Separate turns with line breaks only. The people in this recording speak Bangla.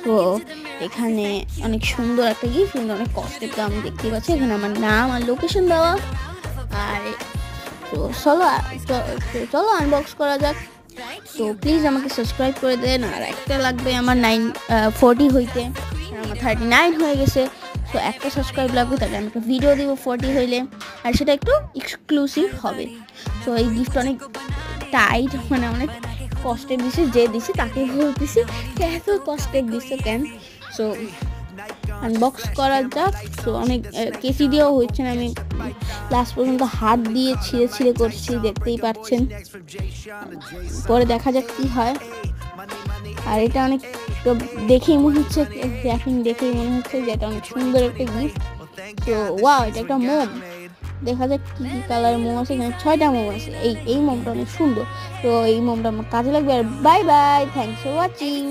তো এখানে অনেক সুন্দর একটা গিফট, কিন্তু অনেক কষ্টের দাম দেখতে পাচ্ছি। এখানে আমার নাম আর লোকেশন দেওয়া। আর তো চলো আনবক্স করা যাক। তো প্লিজ আমাকে সাবস্ক্রাইব করে দেন। আর একটা লাগবে আমার 40 হইতে, আমার 39 হয়ে গেছে। তো একটা সাবস্ক্রাইব লাগবে, তাহলে আমি একটা ভিডিও দিব 40 হইলে, আর সেটা একটু এক্সক্লুসিভ হবে। তো এই গিফট অনেক টাইট, মানে অনেক কষ্টের দিছে, যে দিছে তাকে বলতেছি এত কষ্টের দিছে কেন। সো আনবক্স করা যাক। তো অনেক কেসি দিয়েও হচ্ছে না, আমি লাস্ট পর্যন্ত হাত দিয়ে ছিঁড়ে ছিঁড়ে করছি, দেখতেই পাচ্ছেন। পরে দেখা যাক কি হয়। আর এটা অনেক, তো দেখেই মনে হচ্ছে, র্যাপিং দেখেই মনে হচ্ছে যে এটা অনেক সুন্দর একটা গিফট। তো ওয়াও, এটা একটা মোম। দেখা যাক কি কি কালারের মোম আছে। এখানে 6টা মোম আছে। এই মোমটা অনেক সুন্দর। তো এই মোমটা আমার কাজে লাগবে। আর bye bye, thanks for watching.